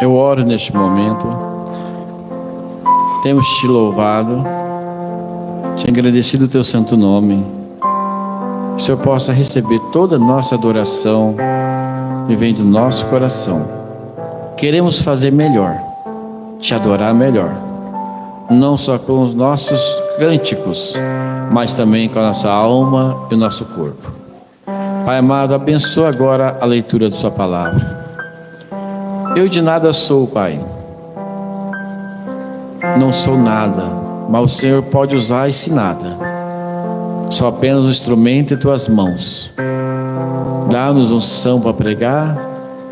eu oro neste momento, temos te louvado, te agradecido o teu santo nome, que o Senhor possa receber toda a nossa adoração que vem do nosso coração. Queremos fazer melhor, te adorar melhor, não só com os nossos cânticos, mas também com a nossa alma e o nosso corpo. Pai amado, abençoa agora a leitura da sua palavra. Eu de nada sou, Pai, não sou nada, mas o Senhor pode usar esse nada. Sou apenas um instrumento em tuas mãos. Dá-nos unção para pregar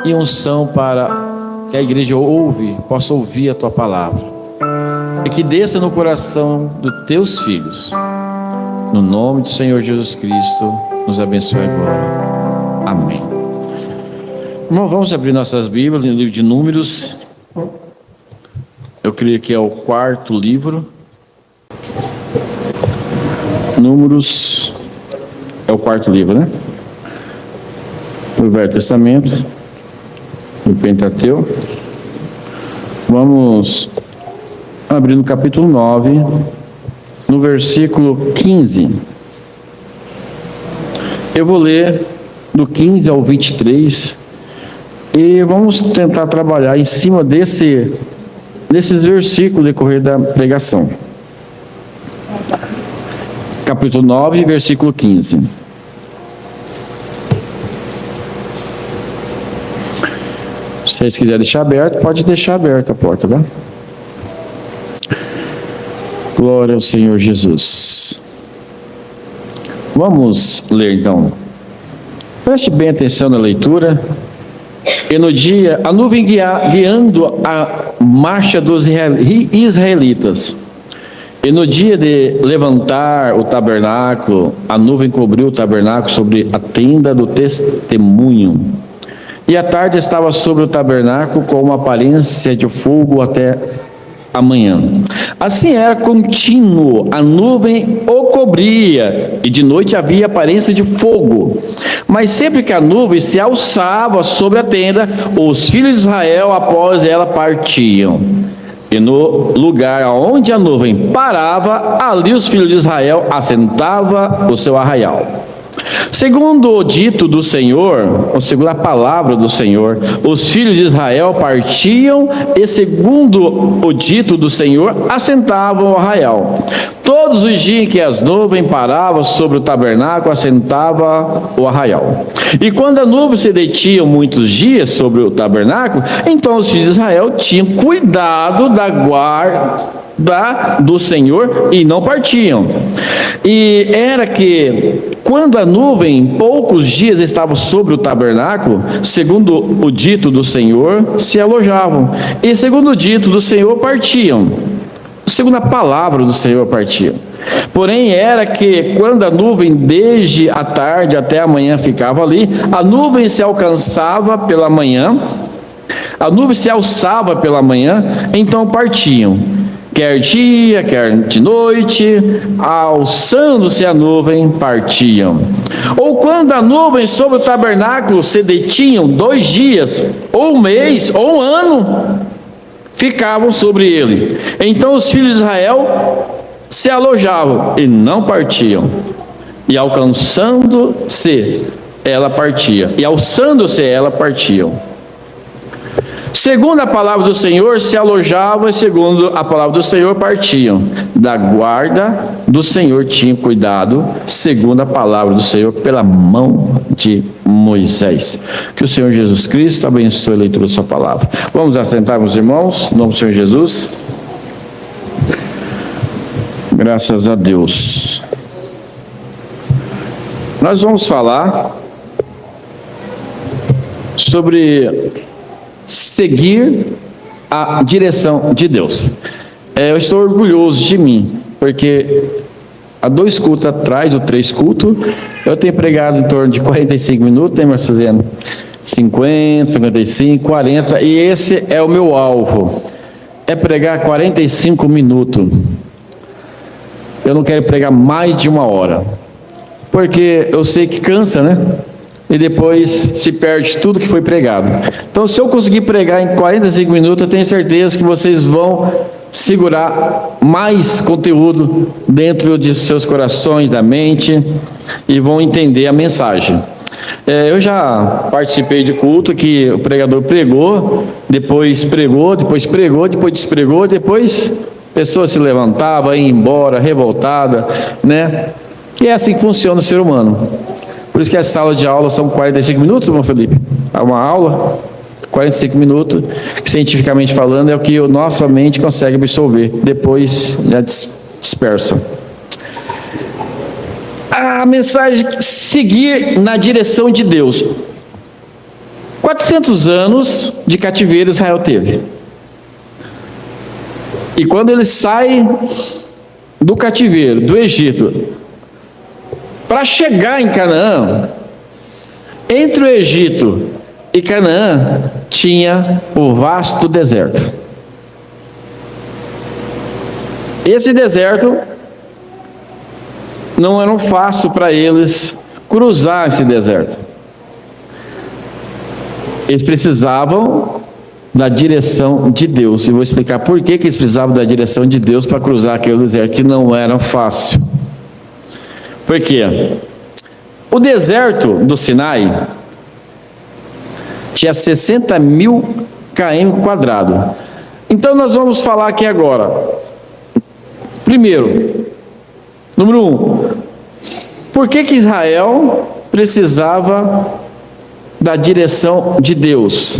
e unção para que a igreja possa ouvir a tua palavra, e que desça no coração dos teus filhos. No nome do Senhor Jesus Cristo, nos abençoe agora. Amém. Irmão, vamos abrir nossas Bíblias no livro de Números. Eu creio que é o 4º livro. Números é o 4º livro, né? Do Velho Testamento, do Pentateuco. Vamos abrir no capítulo 9, no versículo 15. Eu vou ler do 15 ao 23 e vamos tentar trabalhar em cima desses versículos no decorrer da pregação. Capítulo 9, versículo 15. Se vocês quiserem deixar aberto, pode deixar aberta a porta, tá? Glória ao Senhor Jesus. Vamos ler então. Preste bem atenção na leitura. E no dia, a nuvem guiando a marcha dos israelitas. E no dia de levantar o tabernáculo, a nuvem cobriu o tabernáculo sobre a tenda do testemunho. E a tarde estava sobre o tabernáculo com uma aparência de fogo até amanhã. Assim era contínuo, a nuvem o cobria, e de noite havia aparência de fogo. Mas sempre que a nuvem se alçava sobre a tenda, os filhos de Israel após ela partiam. E no lugar onde a nuvem parava, ali os filhos de Israel assentavam o seu arraial. Segundo o dito do Senhor, ou segundo a palavra do Senhor, os filhos de Israel partiam e, segundo o dito do Senhor, assentavam o arraial. Todos os dias que as nuvens paravam sobre o tabernáculo, assentava o arraial. E quando a nuvem se detinha muitos dias sobre o tabernáculo, então os filhos de Israel tinham cuidado da guarda do Senhor e não partiam. E era que quando a nuvem poucos dias estava sobre o tabernáculo, segundo o dito do Senhor, se alojavam, e segundo o dito do Senhor partiam, segundo a palavra do Senhor partiam. Porém era que quando a nuvem desde a tarde até a manhã ficava ali, a nuvem se alçava pela manhã, então partiam. Quer dia, quer de noite, alçando-se a nuvem, partiam. Ou quando a nuvem sobre o tabernáculo se detinham 2 dias, ou 1 mês, ou 1 ano, ficavam sobre ele. Então os filhos de Israel se alojavam e não partiam. E alçando-se, ela partiam. Segundo a palavra do Senhor, se alojavam, e segundo a palavra do Senhor, partiam. Da guarda do Senhor tinham cuidado, segundo a palavra do Senhor, pela mão de Moisés. Que o Senhor Jesus Cristo abençoe a leitura da sua palavra. Vamos assentar, meus irmãos, em nome do Senhor Jesus. Graças a Deus. Nós vamos falar sobre seguir a direção de Deus. Eu estou orgulhoso de mim, porque há 2 cultos atrás, ou 3 cultos, eu tenho pregado em torno de 45 minutos, tem mais fazendo 50, 55, 40, e esse é o meu alvo, é pregar 45 minutos. Eu não quero pregar mais de 1 hora, porque eu sei que cansa, né? e depois se perde tudo que foi pregado. Então, se eu conseguir pregar em 45 minutos, eu tenho certeza que vocês vão segurar mais conteúdo dentro de seus corações, da mente, e vão entender a mensagem. Eu já participei de culto que o pregador pregou, depois despregou, depois a pessoa se levantava, ia embora, revoltada, né? E é assim que funciona o ser humano. Por isso que as salas de aula são 45 minutos, irmão Felipe. Uma aula, 45 minutos, que cientificamente falando é o que a nossa mente consegue absorver. Depois já dispersa. A mensagem: seguir na direção de Deus. 400 anos de cativeiro Israel teve. E quando ele sai do cativeiro, do Egito, para chegar em Canaã, entre o Egito e Canaã, tinha o vasto deserto. Esse deserto não era fácil para eles cruzar esse deserto. Eles precisavam da direção de Deus. E vou explicar por que eles precisavam da direção de Deus para cruzar aquele deserto, que não era fácil. Por quê? O deserto do Sinai tinha 60.000 km². Então nós vamos falar aqui agora. Primeiro, número 1, por que Israel precisava da direção de Deus?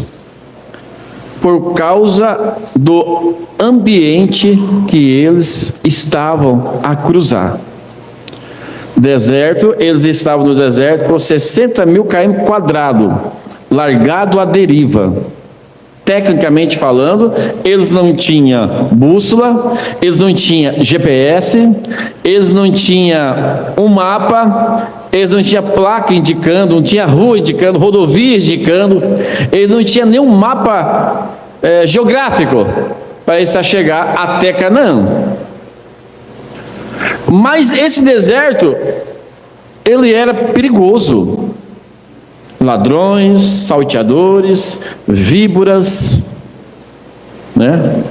Por causa do ambiente que eles estavam a cruzar. Deserto, eles estavam no deserto com 60.000 km², largado à deriva. Tecnicamente falando, eles não tinham bússola, eles não tinham GPS, eles não tinham um mapa, eles não tinham placa indicando, não tinha rua indicando, rodovia indicando, eles não tinham nenhum mapa geográfico para eles chegar até Canaã. Mas esse deserto, ele era perigoso. Ladrões, salteadores, víboras, né?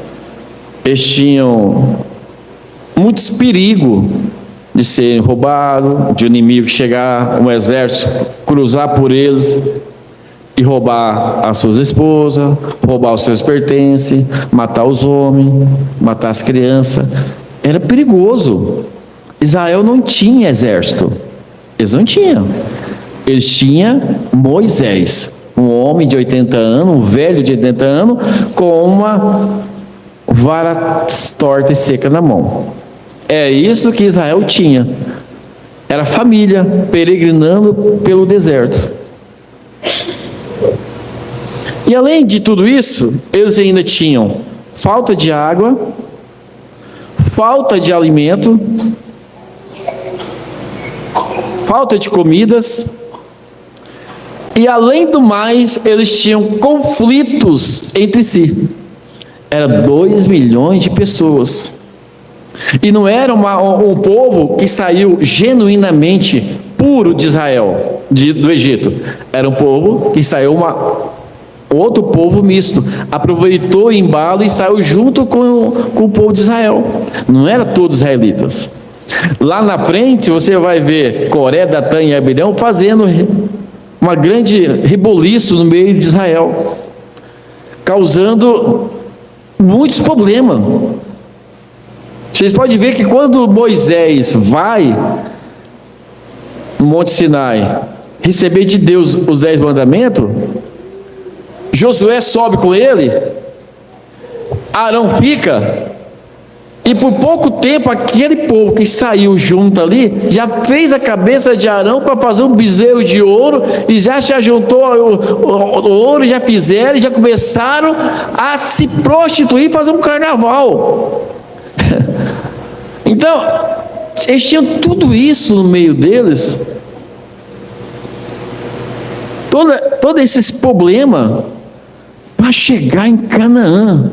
Eles tinham muitos perigos de serem roubados, de um inimigo chegar, um exército, cruzar por eles e roubar as suas esposas, roubar os seus pertences, matar os homens, matar as crianças. Era perigoso. Israel não tinha exército. Eles não tinham. Eles tinham Moisés, um homem de 80 anos, um velho de 80 anos, com uma vara torta e seca na mão. É isso que Israel tinha. Era família peregrinando pelo deserto. E além de tudo isso, eles ainda tinham falta de água, falta de alimento, falta de comidas, e além do mais, eles tinham conflitos entre si. Era 2 milhões de pessoas. E não era um povo que saiu genuinamente puro de Israel, do Egito. Era um povo que saiu outro povo misto. Aproveitou o embalo e saiu junto com o povo de Israel. Não eram todos israelitas. Lá na frente você vai ver Coré, Datã e Abirão fazendo uma grande reboliço no meio de Israel, causando muitos problemas. Vocês podem ver que quando Moisés vai no Monte Sinai receber de Deus os 10 mandamentos, Josué sobe com ele, Arão fica, e por pouco tempo aquele povo que saiu junto ali já fez a cabeça de Arão para fazer um bezerro de ouro, e já se ajuntou o ouro, já fizeram, já começaram a se prostituir e fazer um carnaval. Então eles tinham tudo isso no meio deles, todo esses problemas para chegar em Canaã.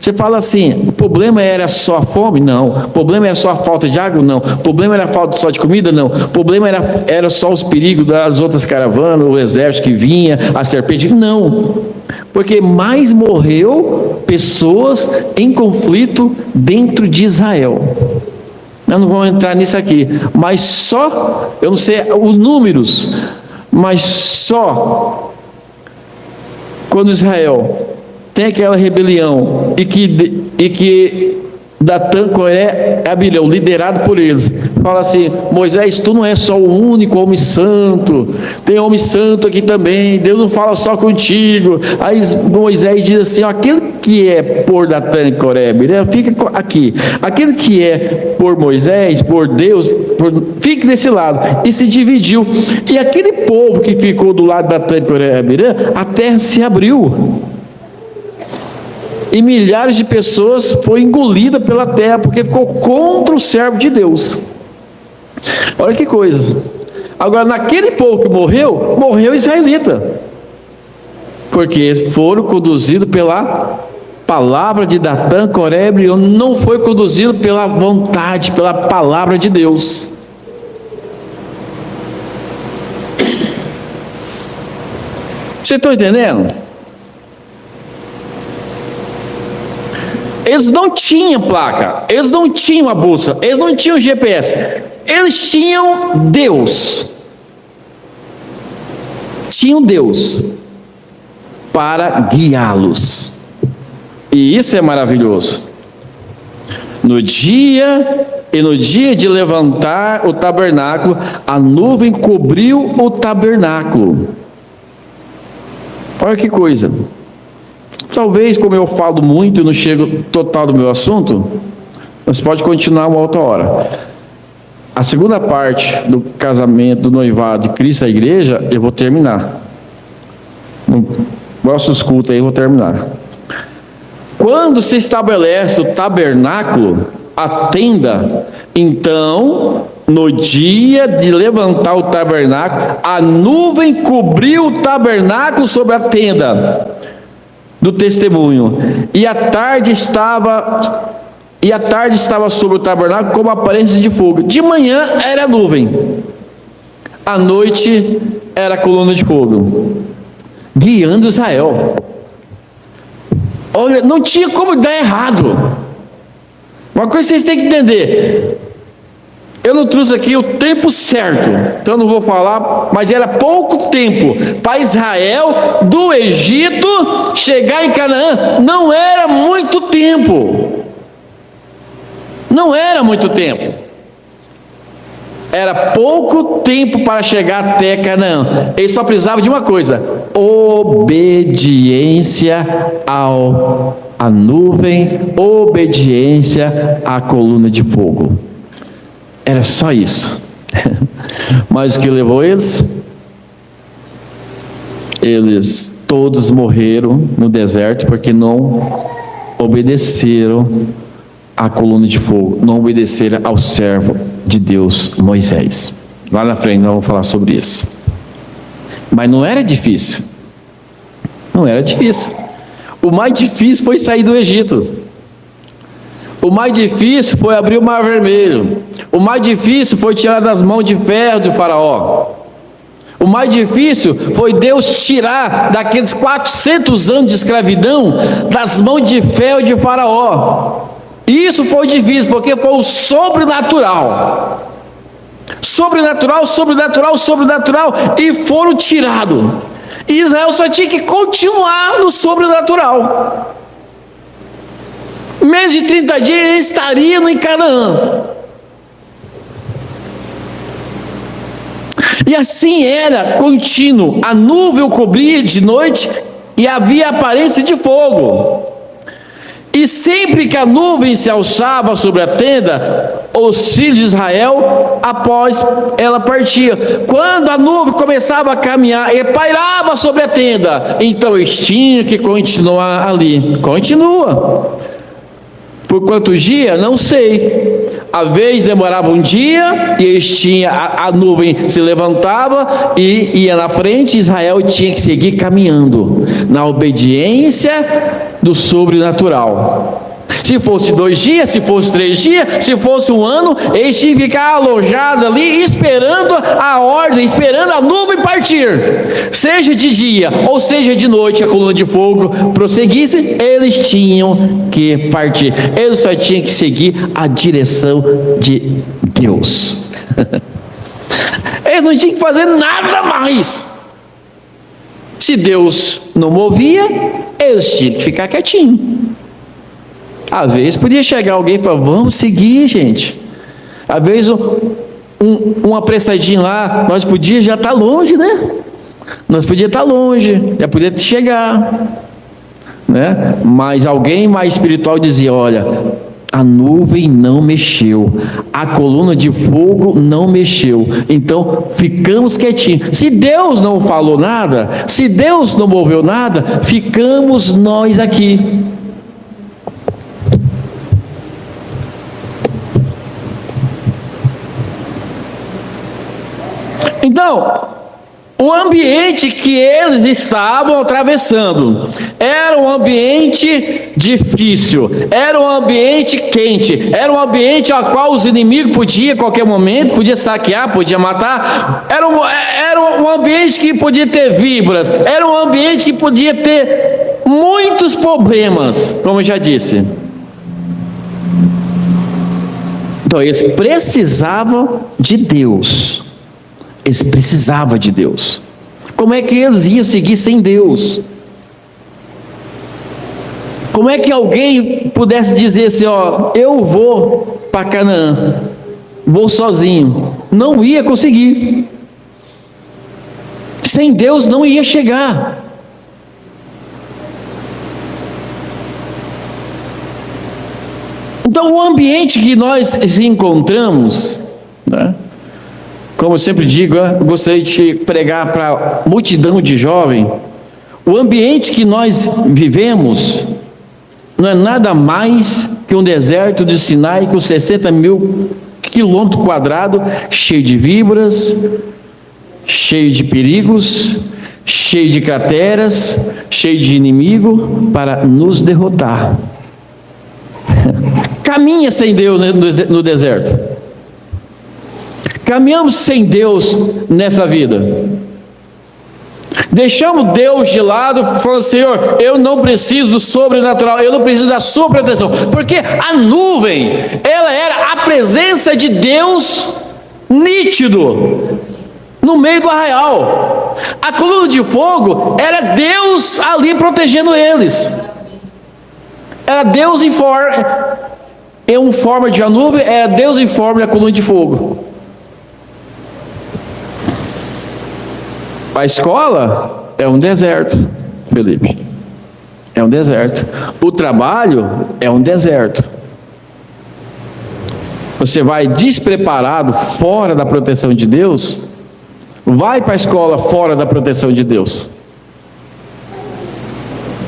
Você fala assim, o problema era só a fome? Não. O problema era só a falta de água? Não. O problema era a falta só de comida? Não. O problema era só os perigos das outras caravanas, o exército que vinha, a serpente? Não. Porque mais morreu pessoas em conflito dentro de Israel. Nós não vamos entrar nisso aqui, mas só, eu não sei os números, mas só quando Israel tem aquela rebelião e que Datã, Coré, Abilão, liderado por eles, fala assim: Moisés, tu não é só o único homem santo, tem homem santo aqui também, Deus não fala só contigo. Aí Moisés diz assim: aquele que é por Datã, Coré, Abilão, fica aqui, aquele que é por Moisés, por Deus, fique desse lado, e se dividiu, e aquele povo que ficou do lado de Datã, Coré, Abilão, a terra se abriu, e milhares de pessoas foram engolidas pela terra, porque ficou contra o servo de Deus. Olha que coisa. Agora, naquele povo que morreu israelita, porque foram conduzidos pela palavra de Datã, Coré, Abilão, não foi conduzido pela vontade, pela palavra de Deus. Vocês estão entendendo? Eles não tinham placa, eles não tinham a bússola, eles não tinham GPS, eles tinham Deus. Tinham Deus para guiá-los. E isso é maravilhoso. No dia de levantar o tabernáculo, a nuvem cobriu o tabernáculo. Olha que coisa. Talvez, como eu falo muito e não chego total do meu assunto, você pode continuar uma outra hora. A segunda parte do casamento, do noivado de Cristo à igreja, eu vou terminar. No próximo culto aí eu vou terminar. Quando se estabelece o tabernáculo, a tenda, então, no dia de levantar o tabernáculo, a nuvem cobriu o tabernáculo sobre a tenda do testemunho, e a tarde estava sobre o tabernáculo como aparência de fogo. De manhã era nuvem, à noite era coluna de fogo, guiando Israel. Olha, não tinha como dar errado. Uma coisa vocês têm que entender: eu não trouxe aqui o tempo certo, então eu não vou falar, mas era pouco tempo para Israel do Egito chegar em Canaã. Não era muito tempo. Não era muito tempo. Era pouco tempo para chegar até Canaã. Eles só precisavam de uma coisa: obediência à nuvem, obediência à coluna de fogo. Era só isso. Mas o que levou eles? Eles todos morreram no deserto porque não obedeceram à coluna de fogo, não obedeceram ao servo de Deus, Moisés. Lá na frente nós vamos falar sobre isso. Mas não era difícil. Não era difícil. O mais difícil foi sair do Egito. O mais difícil foi abrir o Mar Vermelho. O mais difícil foi tirar das mãos de ferro do faraó. O mais difícil foi Deus tirar daqueles 400 anos de escravidão das mãos de ferro de faraó. Isso foi difícil, porque foi o sobrenatural. Sobrenatural, sobrenatural, sobrenatural, e foram tirados. E Israel só tinha que continuar no sobrenatural. Menos de 30 dias ele estaria em Canaã. E assim era contínuo. A nuvem o cobria de noite e havia aparência de fogo. E sempre que a nuvem se alçava sobre a tenda, os filhos de Israel, após ela partia. Quando a nuvem começava a caminhar e pairava sobre a tenda, então eles tinham que continuar ali. Continua. Por quantos dias? Não sei. Às vezes demorava um dia, e eles tinham, a nuvem se levantava e ia na frente. Israel tinha que seguir caminhando na obediência do sobrenatural. Se fosse 2 dias, se fosse 3 dias, se fosse 1 ano, eles tinham que ficar alojados ali, esperando a ordem, esperando a nuvem partir. Seja de dia ou seja de noite, a coluna de fogo prosseguisse, eles tinham que partir. Eles só tinham que seguir a direção de Deus. Eles não tinham que fazer nada mais. Se Deus não movia, eles tinham que ficar quietinhos. Às vezes podia chegar alguém e falar: vamos seguir, gente. Às vezes um apressadinho lá, nós podíamos já estar longe, né? Nós podíamos estar longe, já podia chegar, né? Mas alguém mais espiritual dizia: olha, a nuvem não mexeu, a coluna de fogo não mexeu, então ficamos quietinhos. Se Deus não falou nada, se Deus não moveu nada, ficamos nós aqui. Então, o ambiente que eles estavam atravessando era um ambiente difícil, era um ambiente quente, era um ambiente ao qual os inimigos podiam, a qualquer momento, podia saquear, podia matar. Era um ambiente que podia ter víboras, era um ambiente que podia ter muitos problemas, como eu já disse. Então, eles precisavam de Deus. Eles precisavam de Deus. Como é que eles iam seguir sem Deus? Como é que alguém pudesse dizer assim: ó, eu vou para Canaã, vou sozinho? Não ia conseguir. Sem Deus não ia chegar. Então, o ambiente que nós encontramos, né? Como eu sempre digo, eu gostaria de pregar para a multidão de jovens. O ambiente que nós vivemos não é nada mais que um deserto de Sinai com 60.000 quilômetros quadrados, cheio de víboras, cheio de perigos, cheio de crateras, cheio de inimigo para nos derrotar. Caminha sem Deus no deserto. Caminhamos sem Deus nessa vida. Deixamos Deus de lado, falando: Senhor, eu não preciso do sobrenatural, eu não preciso da sua proteção, porque a nuvem, ela era a presença de Deus nítido no meio do arraial. A coluna de fogo era Deus ali protegendo eles. Era Deus em forma de uma nuvem, era Deus em forma da coluna de fogo. A escola é um deserto, Felipe. É um deserto. O trabalho é um deserto. Você vai despreparado, fora da proteção de Deus, vai para a escola fora da proteção de Deus.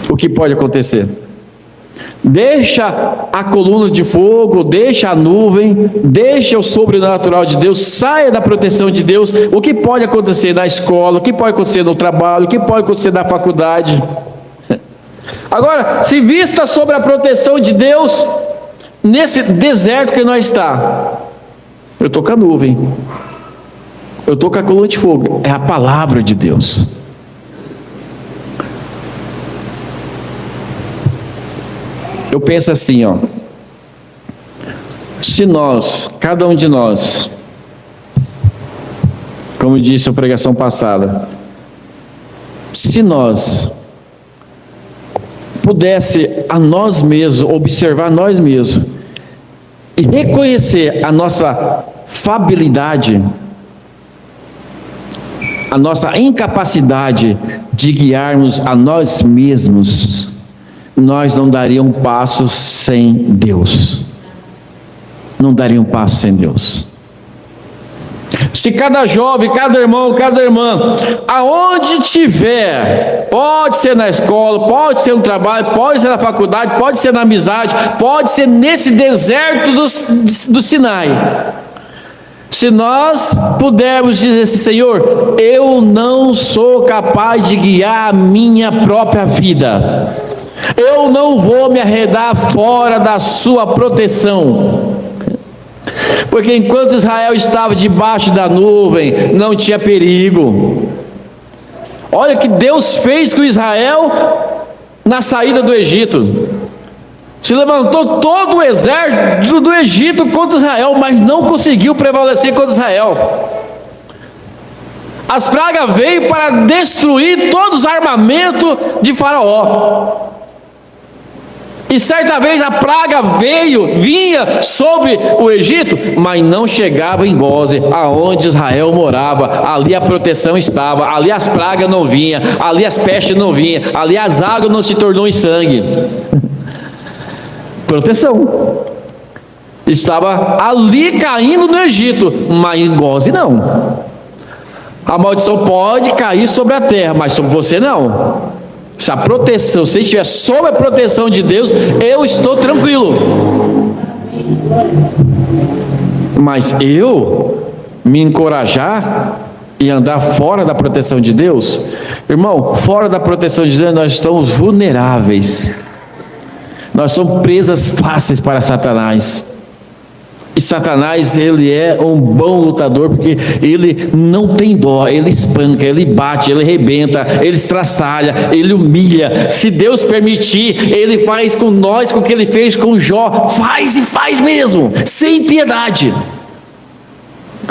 O que pode acontecer? Deixa a coluna de fogo, deixa a nuvem, deixa o sobrenatural de Deus, saia da proteção de Deus. O que pode acontecer na escola, o que pode acontecer no trabalho, o que pode acontecer na faculdade. Agora, se vista sobre a proteção de Deus, nesse deserto que nós está, eu estou com a nuvem, eu estou com a coluna de fogo, é a palavra de Deus. Eu penso assim, ó, se nós, cada um de nós, como disse a pregação passada, se nós pudesse a nós mesmos, observar nós mesmos e reconhecer a nossa fabilidade, a nossa incapacidade de guiarmos a nós mesmos, nós não daríamos um passo sem Deus. Não daria um passo sem Deus. Se cada jovem, cada irmão, cada irmã, aonde tiver, pode ser na escola, pode ser no trabalho, pode ser na faculdade, pode ser na amizade, pode ser nesse deserto do Sinai, se nós pudermos dizer assim: Senhor, eu não sou capaz de guiar a minha própria vida, eu não vou me arredar fora da sua proteção, porque enquanto Israel estava debaixo da nuvem, não tinha perigo. Olha o que Deus fez com Israel na saída do Egito. Se levantou todo o exército do Egito contra Israel, mas não conseguiu prevalecer contra Israel. As pragas veio para destruir todos os armamentos de Faraó. E certa vez a praga vinha sobre o Egito, mas não chegava em Gósen, aonde Israel morava. Ali a proteção estava, ali as pragas não vinham, ali as pestes não vinham, ali as águas não se tornou em sangue. Proteção estava ali caindo no Egito, mas em Gósen não. A maldição pode cair sobre a terra, mas sobre você não. Se a proteção, se estiver sob a proteção de Deus, eu estou tranquilo. Mas eu me encorajar e andar fora da proteção de Deus, irmão, fora da proteção de Deus nós estamos vulneráveis. Nós somos presas fáceis para Satanás. E Satanás, ele é um bom lutador, porque ele não tem dó, ele espanca, ele bate, ele arrebenta, ele estraçalha, ele humilha. Se Deus permitir, ele faz com nós com o que ele fez com Jó, faz e faz mesmo, sem piedade.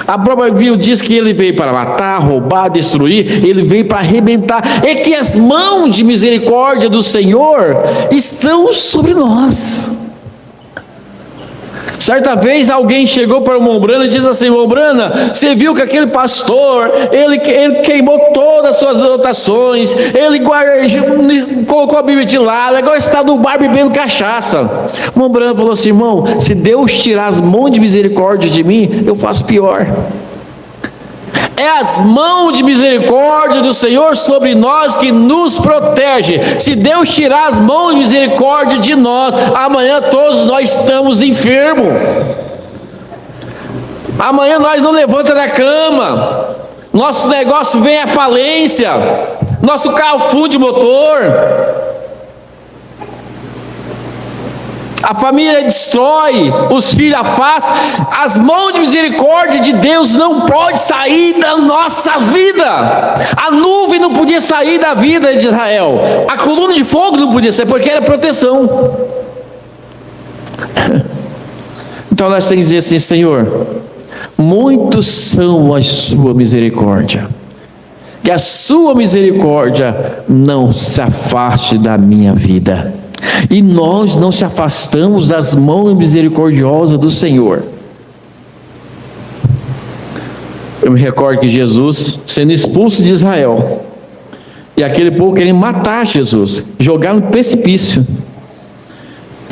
A própria Bíblia diz que ele veio para matar, roubar, destruir, ele veio para arrebentar. É que as mãos de misericórdia do Senhor estão sobre nós. Certa vez alguém chegou para o irmão Brana e disse assim: irmão Brana, você viu que aquele pastor, ele queimou todas as suas anotações, ele colocou a Bíblia de lado, agora está no bar bebendo cachaça. O irmão Brana falou assim: irmão, se Deus tirar as mãos de misericórdia de mim, eu faço pior. É as mãos de misericórdia do Senhor sobre nós que nos protege. Se Deus tirar as mãos de misericórdia de nós, amanhã todos nós estamos enfermos. Amanhã nós não levantamos da cama, nosso negócio vem à falência, nosso carro funde o motor, a família destrói, os filhos afastam. As mãos de misericórdia de Deus não pode sair da nossa vida. A nuvem não podia sair da vida de Israel, a coluna de fogo não podia sair, porque era proteção. Então nós temos que dizer assim: Senhor, muitos são a sua misericórdia, que a sua misericórdia não se afaste da minha vida. E nós não se afastamos das mãos misericordiosas do Senhor. Eu me recordo que Jesus, sendo expulso de Israel, e aquele povo querendo matar Jesus, jogar no precipício,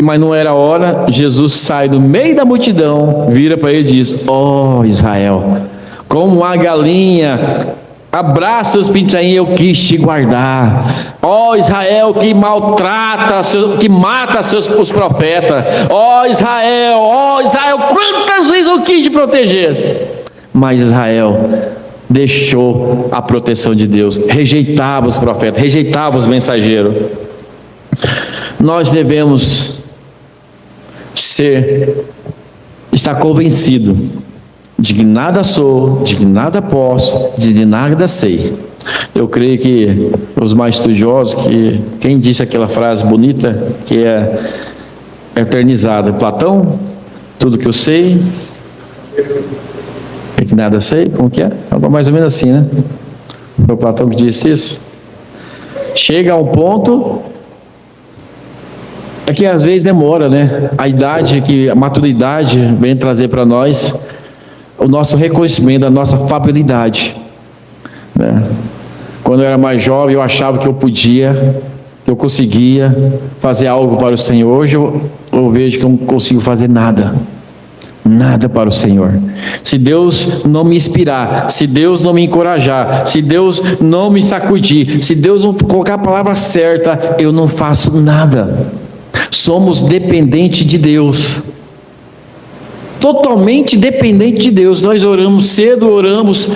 mas não era a hora. Jesus sai do meio da multidão, vira para ele e diz: ó Israel, como a galinha abraça seus pintinhos, eu quis te guardar. Ó Israel, que maltrata, que mata os profetas. Ó Israel, quantas vezes eu quis te proteger. Mas Israel deixou a proteção de Deus, rejeitava os profetas, rejeitava os mensageiros. Nós devemos estar convencido de que nada sou, de que nada posso, de que nada sei. Eu creio que os mais estudiosos, quem disse aquela frase bonita que é eternizada? Platão, tudo que eu sei, é que nada sei, como que é? Algo mais ou menos assim, né? Foi o Platão que disse isso. Chega a um ponto, é que às vezes demora, né? A maturidade vem trazer para nós o nosso reconhecimento, a nossa fabilidade, né? Quando eu era mais jovem, eu achava que eu podia, que eu conseguia fazer algo para o Senhor. Hoje eu vejo que eu não consigo fazer nada. nada para o Senhor. Se Deus não me inspirar, se Deus não me encorajar, se Deus não me sacudir, se Deus não colocar a palavra certa, eu não faço nada. Somos dependentes de Deus. Totalmente dependente de Deus. Nós oramos cedo, oramos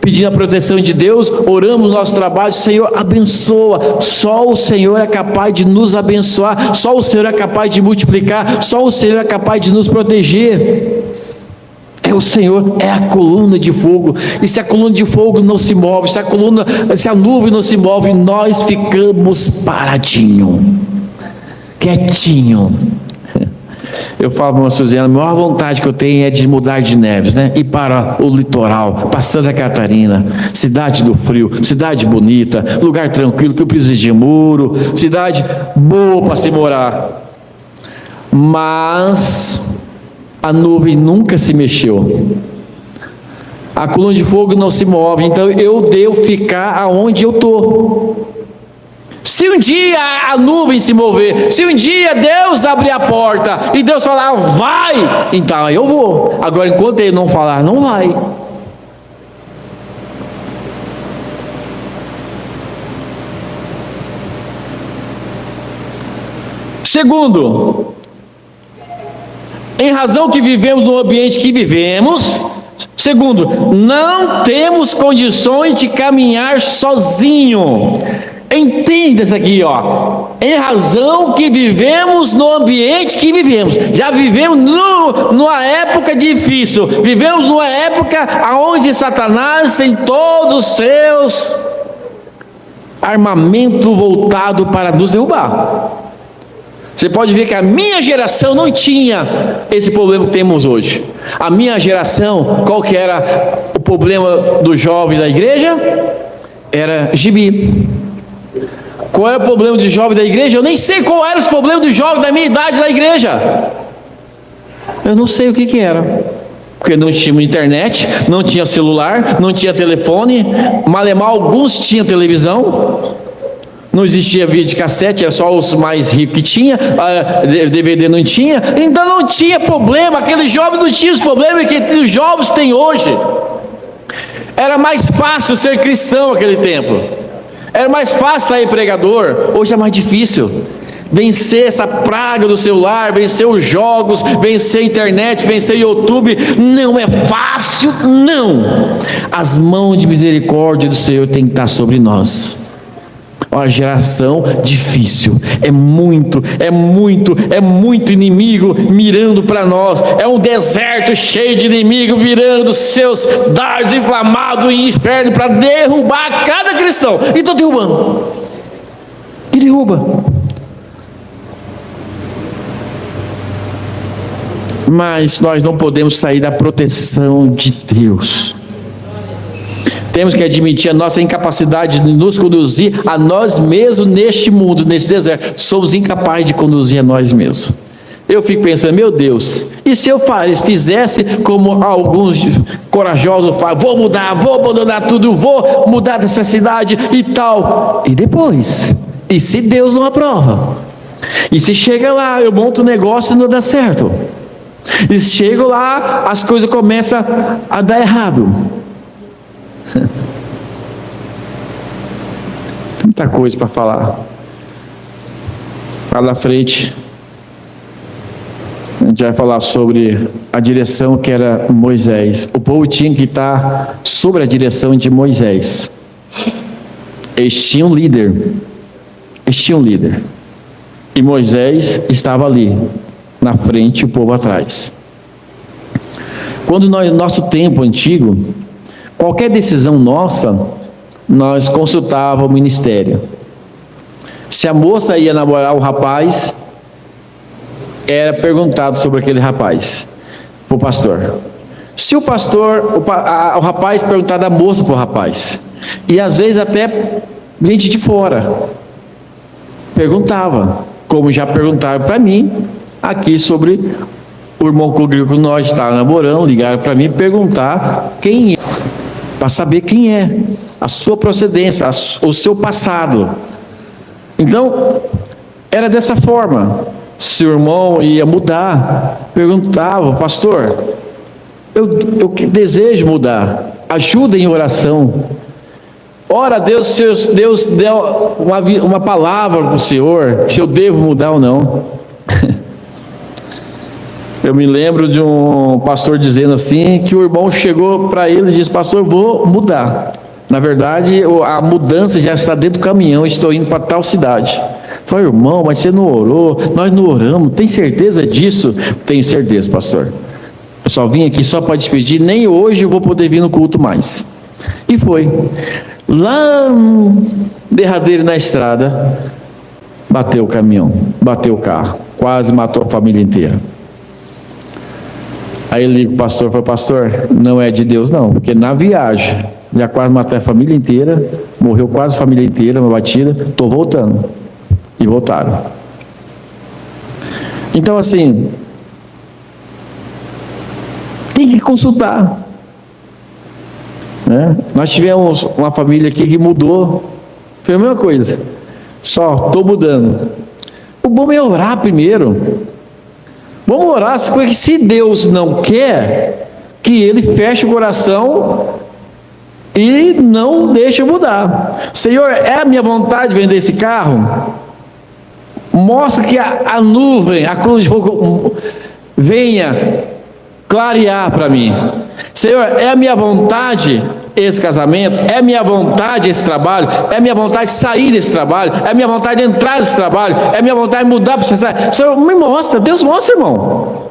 pedindo a proteção de Deus, oramos no nosso trabalho, Senhor, abençoa. Só o Senhor é capaz de nos abençoar, só o Senhor é capaz de multiplicar, só o Senhor é capaz de nos proteger. É o Senhor, é a coluna de fogo. E se a coluna de fogo não se move, se a nuvem não se move, nós ficamos paradinho, quietinho. Eu falo para uma Suzana, a maior vontade que eu tenho é de mudar de Neves, né? Ir para o litoral, para Santa Catarina, cidade do frio, cidade bonita, lugar tranquilo, que eu preciso de muro, cidade boa para se morar. Mas a nuvem nunca se mexeu. A coluna de fogo não se move, então eu devo ficar aonde eu estou. Se um dia a nuvem se mover, se um dia Deus abrir a porta e Deus falar, vai, então eu vou. Agora, enquanto Ele não falar, não vai. Segundo, em razão que vivemos no ambiente que vivemos. Segundo, não temos condições de caminhar sozinho. Entenda isso aqui, ó. Em razão que vivemos no ambiente que vivemos. Já vivemos numa época difícil. Vivemos numa época onde Satanás tem todos os seus armamento voltado para nos derrubar. Você pode ver que a minha geração não tinha esse problema que temos hoje. A minha geração, qual que era o problema do jovem da igreja? Era gibi. Qual era o problema do jovem da igreja? Eu nem sei qual era o problema do jovem da minha idade na igreja. Eu não sei o que era. Porque não tinha internet, não tinha celular, não tinha telefone, malemar alguns tinham televisão, não existia videocassete, era só os mais ricos que tinha, DVD não tinha, então não tinha problema, aqueles jovens não tinham os problemas que os jovens têm hoje. Era mais fácil ser cristão naquele tempo. Era mais fácil sair pregador, hoje é mais difícil. Vencer essa praga do celular, vencer os jogos, vencer a internet, vencer o YouTube, não é fácil, não. As mãos de misericórdia do Senhor têm que estar sobre nós. Uma geração difícil, é muito inimigo mirando para nós, é um deserto cheio de inimigo virando seus dardos inflamados em inferno para derrubar cada cristão, e estão derrubando, e derruba. Mas nós não podemos sair da proteção de Deus. Temos que admitir a nossa incapacidade de nos conduzir a nós mesmos neste mundo, nesse deserto. Somos incapazes de conduzir a nós mesmos. Eu fico pensando, meu Deus, e se eu fizesse como alguns corajosos fazem, vou mudar, vou abandonar tudo, vou mudar dessa cidade e tal. E depois? E se Deus não aprova? E se chega lá, eu monto um negócio e não dá certo? E se chego lá, as coisas começam a dar errado? Muita coisa para falar. Lá na frente a gente vai falar sobre a direção que era Moisés. O povo tinha que estar sob a direção de Moisés. Eles tinham um líder. E Moisés estava ali na frente e o povo atrás. Quando no nosso tempo antigo, qualquer decisão nossa, nós consultávamos o ministério. Se a moça ia namorar o rapaz, era perguntado sobre aquele rapaz para o pastor. Se o pastor, o rapaz perguntava da moça para o rapaz, e às vezes até gente de fora perguntava, como já perguntaram para mim aqui sobre o irmão que nós estava namorando, ligaram para mim perguntar quem é, para saber quem é, a sua procedência, o seu passado. Então, era dessa forma. se o irmão ia mudar, perguntava: pastor, eu desejo mudar, ajuda em oração. Ora a Deus, se Deus deu uma palavra para o senhor, se eu devo mudar ou não. Eu me lembro de um pastor dizendo assim, que o irmão chegou para ele e disse: pastor, eu vou mudar. Na verdade, a mudança já está dentro do caminhão, estou indo para tal cidade. Falei: irmão, mas você não orou? Nós não oramos, tem certeza disso? Tenho certeza, pastor. Eu só vim aqui só para despedir, nem hoje eu vou poder vir no culto mais. E foi. Lá derradeiro na estrada, bateu o caminhão, bateu o carro, quase matou a família inteira. Aí ele liga o pastor e fala: pastor, não é de Deus não, porque na viagem já quase matou a família inteira, morreu quase a família inteira, uma batida, estou voltando. E voltaram. Então assim, tem que consultar, né? Nós tivemos uma família aqui que mudou, foi a mesma coisa, só estou mudando. O bom é orar primeiro. Vamos orar, porque se Deus não quer, que Ele feche o coração e não deixe mudar. Senhor, é a minha vontade vender esse carro? Mostra que a nuvem, a cruz de fogo venha clarear para mim. Senhor, é a minha vontade esse casamento, é a minha vontade esse trabalho, é a minha vontade sair desse trabalho, é a minha vontade entrar nesse trabalho, é a minha vontade mudar para você. Senhor, me mostra. Deus mostra, irmão.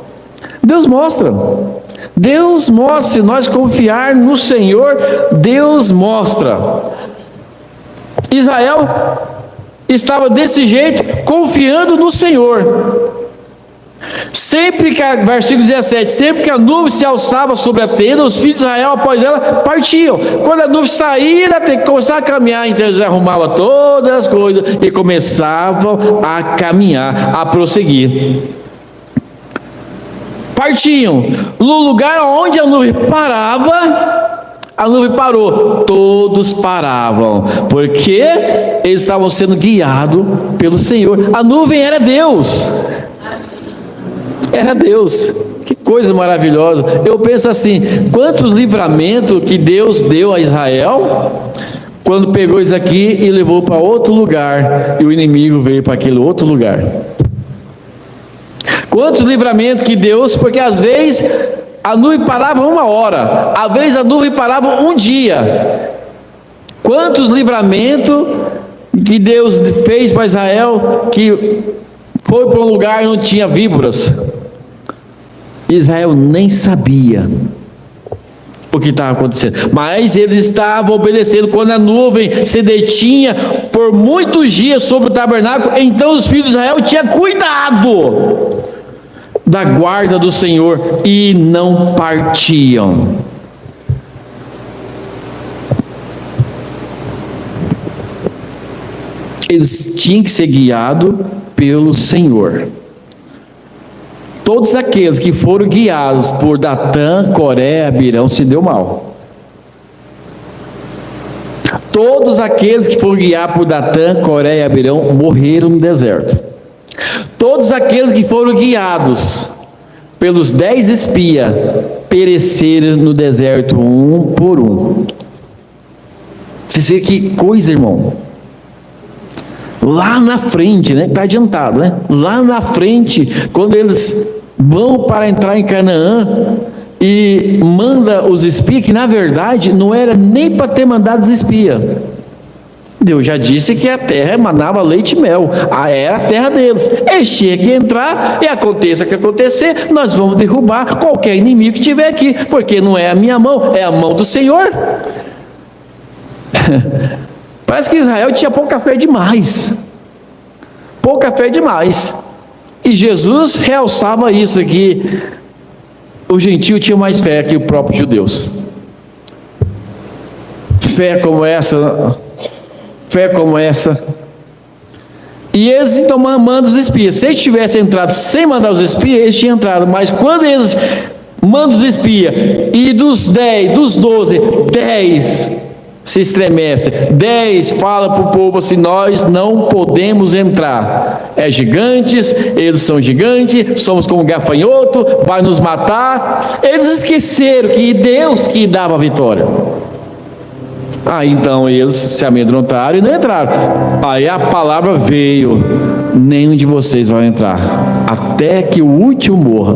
Deus mostra. Deus mostra. Se nós confiar no Senhor, Deus mostra. Israel estava desse jeito, confiando no Senhor. Sempre que, versículo 17, sempre que a nuvem se alçava sobre a tenda, os filhos de Israel após ela partiam. Quando a nuvem saía, começava a caminhar, então eles arrumavam todas as coisas e começavam a caminhar, a prosseguir. Partiam. No lugar onde a nuvem parava, a nuvem parou, todos paravam, porque eles estavam sendo guiados pelo Senhor. A nuvem era Deus. Era Deus. Que coisa maravilhosa. Eu penso assim, quantos livramentos que Deus deu a Israel, quando pegou isso aqui e levou para outro lugar, e o inimigo veio para aquele outro lugar. Quantos livramentos que Deus, porque às vezes a nuvem parava uma hora, às vezes a nuvem parava um dia. Quantos livramentos que Deus fez para Israel, que foi para um lugar e não tinha víboras. Israel nem sabia o que estava acontecendo, mas eles estavam obedecendo. Quando a nuvem se detinha por muitos dias sobre o tabernáculo, então os filhos de Israel tinham cuidado da guarda do Senhor e não partiam. Eles tinham que ser guiados pelo Senhor. Todos aqueles que foram guiados por Datã, Coré, Abirão se deu mal. Todos aqueles que foram guiados por Datã, Coré e Abirão morreram no deserto. Todos aqueles que foram guiados pelos 10 espias pereceram no deserto, um por um. Vocês veem que coisa, irmão. Lá na frente, né? Está adiantado, né? Lá na frente, quando eles vão para entrar em Canaã e manda os espias, que na verdade não era nem para ter mandado os espias. Deus já disse que a terra emanava leite e mel, era a terra deles. Eles tinham que entrar e aconteça o que acontecer, nós vamos derrubar qualquer inimigo que estiver aqui, porque não é a minha mão, é a mão do Senhor. Parece que Israel tinha pouca fé demais. Pouca fé demais. E Jesus realçava isso, que o gentio tinha mais fé que o próprio judeus. Fé como essa. E eles então mandam os espias. Se eles tivessem entrado sem mandar os espias, eles tinham entrado. Mas quando eles mandam os espias, e dos 10, dos 12, 10 se estremece. 10 fala para o povo assim: nós não podemos entrar. É gigantes, eles são gigantes, somos como gafanhoto, vai nos matar. Eles esqueceram que Deus que dava a vitória. Aí então eles se amedrontaram e não entraram. Aí a palavra veio: nenhum de vocês vai entrar, até que o último morra.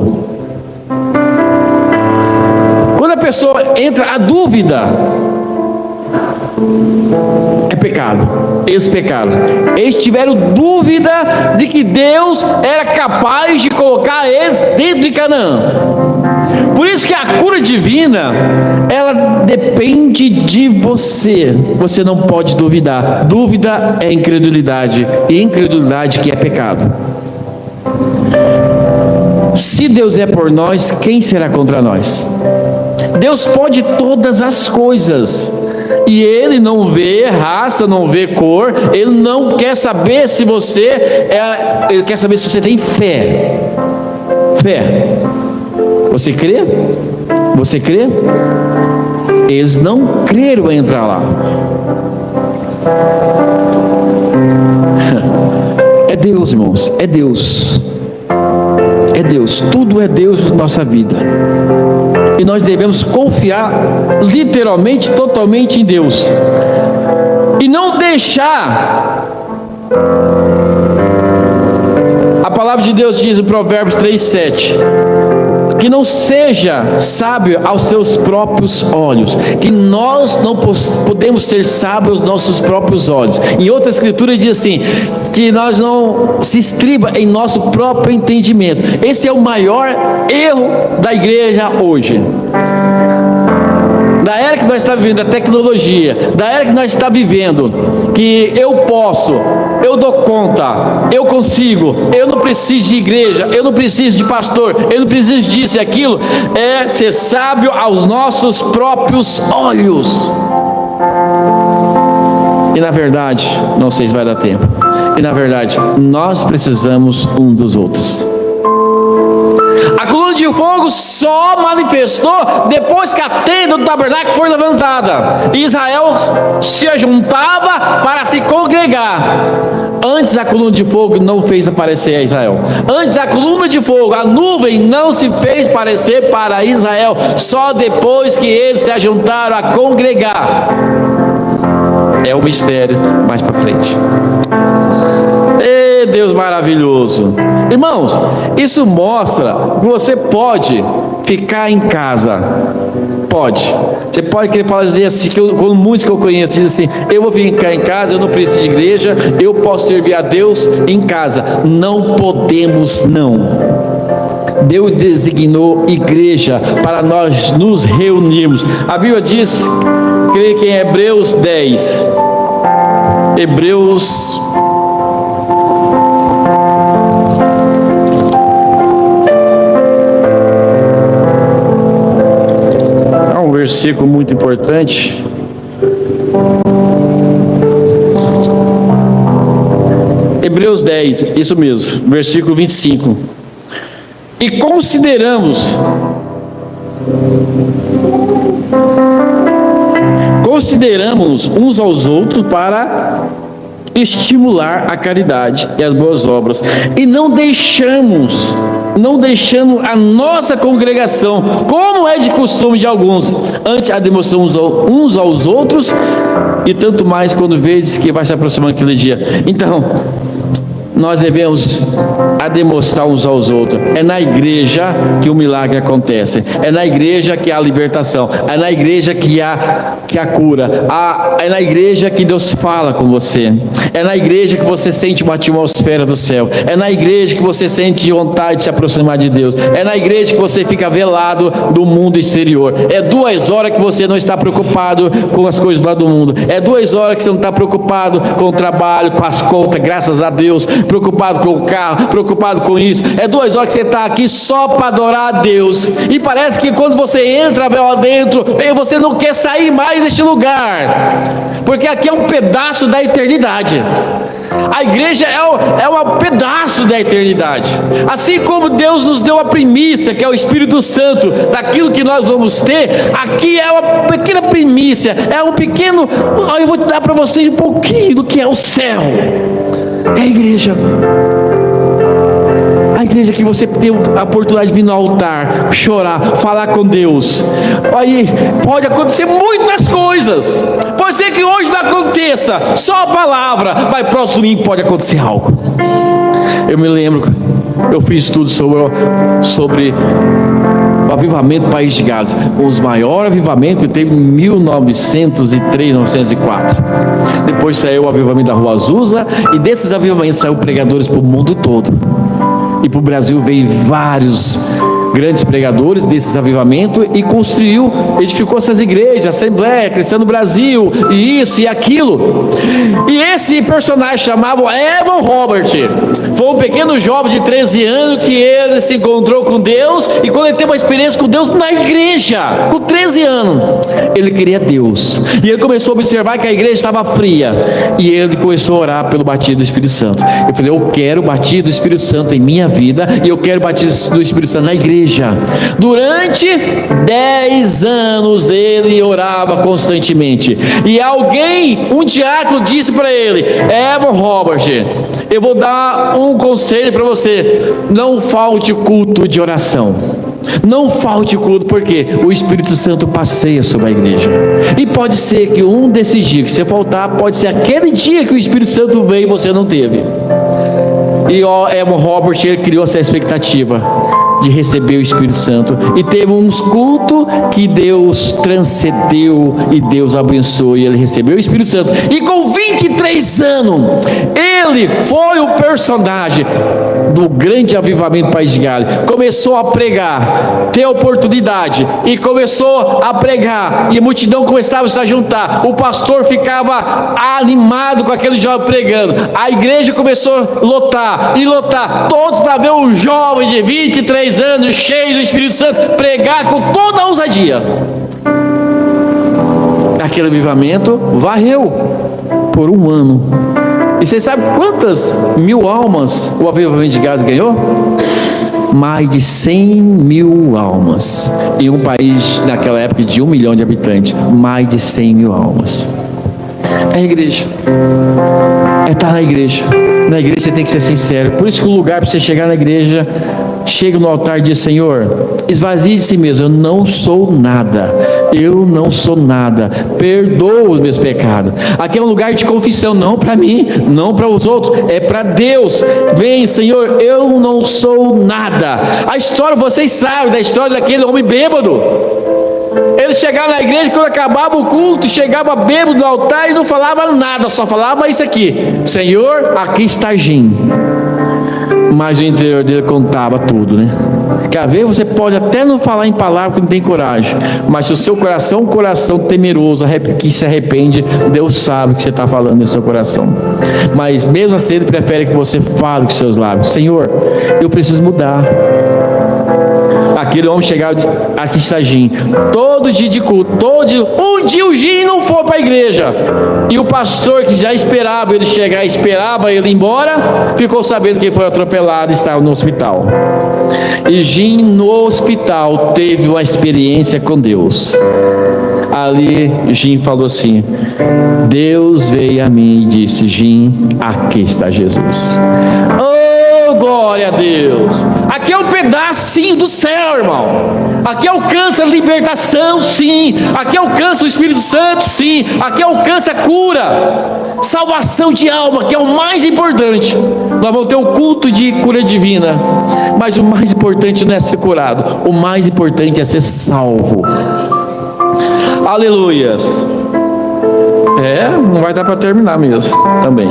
Quando a pessoa entra a dúvida, é pecado. Eles pecaram. Eles tiveram dúvida de que Deus era capaz de colocar eles dentro de Canaã. Por isso que a cura divina, ela depende de você. Você não pode duvidar. Dúvida é incredulidade, e incredulidade que é pecado. Se Deus é por nós, quem será contra nós? Deus pode todas as coisas, e Ele não vê raça, não vê cor. Ele não quer saber se você Ele quer saber se você tem fé. Fé. Você crê? Você crê? Eles não creram em entrar lá. É Deus, irmãos, é Deus. É Deus, tudo é Deus na nossa vida. E nós devemos confiar literalmente, totalmente em Deus. E não deixar. A palavra de Deus diz em Provérbios 3:7, que não seja sábio aos seus próprios olhos, que nós não podemos ser sábios aos nossos próprios olhos. Em outra escritura diz assim, que nós não se estriba em nosso próprio entendimento. Esse é o maior erro da igreja hoje. Da era que nós estamos vivendo, da tecnologia, da era que nós estamos vivendo, que eu posso, eu dou conta, eu consigo, eu não preciso de igreja, eu não preciso de pastor, eu não preciso disso e aquilo, é ser sábio aos nossos próprios olhos. E na verdade, não sei se vai dar tempo, e na verdade, nós precisamos um dos outros. A coluna de fogo só manifestou depois que a tenda do tabernáculo foi levantada. Israel se juntava para se congregar. Antes a coluna de fogo não fez aparecer a Israel. Antes a coluna de fogo, a nuvem não se fez aparecer para Israel. Só depois que eles se juntaram a congregar. É o mistério mais para frente. Deus maravilhoso. Irmãos, isso mostra que você pode ficar em casa. Pode. Você pode querer dizer assim, como muitos que eu conheço dizem assim: eu vou ficar em casa, eu não preciso de igreja, eu posso servir a Deus em casa. Não podemos, não. Deus designou igreja para nós nos reunirmos. A Bíblia diz, creio que em Hebreus 10, Hebreus versículo muito importante. Hebreus 10, isso mesmo, versículo 25. E consideramos uns aos outros para estimular a caridade e as boas obras, e não deixando a nossa congregação, como é de costume de alguns, antes a demonstração uns aos outros, e tanto mais quando vedes que vai se aproximando aquele dia. Então, nós devemos demonstrar uns aos outros. É na igreja que o milagre acontece. É na igreja que há a libertação. É na igreja que há a cura. É na igreja que Deus fala com você. É na igreja que você sente uma atmosfera do céu. É na igreja que você sente vontade de se aproximar de Deus. É na igreja que você fica velado do mundo exterior. É 2 horas que você não está preocupado com as coisas lá do mundo. É 2 horas que você não está preocupado com o trabalho, com as contas, graças a Deus, preocupado com o carro, preocupado com isso. É 2 horas que você está aqui só para adorar a Deus. E parece que quando você entra lá dentro, você não quer sair mais deste lugar, porque aqui é um pedaço da eternidade. A igreja é um pedaço da eternidade. Assim como Deus nos deu a primícia, que é o Espírito Santo, daquilo que nós vamos ter, aqui é uma pequena primícia, é um pequeno... Eu vou dar para vocês um pouquinho do que é o céu. É a igreja. A igreja que você tem a oportunidade de vir no altar, chorar, falar com Deus. Aí pode acontecer muitas coisas. Pode ser que hoje não aconteça, só a palavra, mas próximo domingo pode acontecer algo. Eu me lembro, eu fiz estudo sobre o avivamento do País de Gales, um dos maiores avivamentos que teve em 1903, 1904. Depois saiu o avivamento da Rua Azusa, e desses avivamentos saiu pregadores para o mundo todo. E para o Brasil veio vários grandes pregadores desses avivamentos e edificou essas igrejas, Assembleia Cristã do Brasil, e isso e aquilo. E esse personagem chamado Evan Robert foi um pequeno jovem de 13 anos que ele se encontrou com Deus, e quando ele teve uma experiência com Deus na igreja, com 13 anos, ele queria Deus, e ele começou a observar que a igreja estava fria, e ele começou a orar pelo batismo do Espírito Santo. Eu falei, eu quero o batismo do Espírito Santo em minha vida, e eu quero o batismo do Espírito Santo na igreja. Durante 10 anos ele orava constantemente, e um diácono disse para ele: Evan Robert, eu vou dar um conselho para você, não falte culto de oração. Não falte culto, porque o Espírito Santo passeia sobre a igreja, e pode ser que um desses dias que você faltar, pode ser aquele dia que o Espírito Santo veio e você não teve. E Evan Robert, ele criou essa expectativa de receber o Espírito Santo, e teve uns cultos que Deus transcendeu e Deus abençoou, e ele recebeu o Espírito Santo, e com 23 anos ele foi o personagem do grande avivamento do País de Gales. Começou a pregar, ter oportunidade, e começou a pregar, e a multidão começava a se juntar, o pastor ficava animado com aquele jovem pregando, a igreja começou a lotar, todos para ver um jovem de 23 anos, cheio do Espírito Santo, pregar com toda a ousadia. Aquele avivamento varreu por um ano. E você sabe quantas mil almas o avivamento de Gales ganhou? Mais de 100 mil almas. Em um país, naquela época, de 1 milhão de habitantes, mais de 100 mil almas. É a igreja. É estar na igreja. Na igreja você tem que ser sincero. Por isso que o lugar para você chegar na igreja, chega no altar e diz: Senhor, esvazie de si mesmo, eu não sou nada, perdoa os meus pecados. Aqui é um lugar de confissão, não para mim, não para os outros, é para Deus. Vem, Senhor, eu não sou nada. A história, vocês sabem da história daquele homem bêbado. Ele chegava na igreja, quando acabava o culto, chegava bêbado no altar e não falava nada, só falava isso aqui: Senhor, aqui está Jim. Mas o interior dele contava tudo, né? Que às vezes você pode até não falar em palavras porque não tem coragem, mas se o seu coração é um coração temeroso, que se arrepende, Deus sabe o que você está falando no seu coração. Mas mesmo assim ele prefere que você fale com seus lábios: Senhor, eu preciso mudar. Aquele homem chegava, aqui está Jim, todo dia de culto, um dia o Jim não foi para a igreja, e o pastor que já esperava ele chegar, esperava ele ir embora, ficou sabendo que ele foi atropelado e estava no hospital. E Jim no hospital teve uma experiência com Deus. Ali Jim falou assim: Deus veio a mim e disse: Jim, aqui está Jesus. Oh, glória a Deus! Aqui é um pedacinho do céu, irmão. Aqui alcança a libertação, sim. Aqui alcança o Espírito Santo, sim. Aqui alcança a cura, salvação de alma, que é o mais importante. Nós vamos ter o culto de cura divina, mas o mais importante não é ser curado, o mais importante é ser salvo. Aleluias. Não vai dar para terminar mesmo também.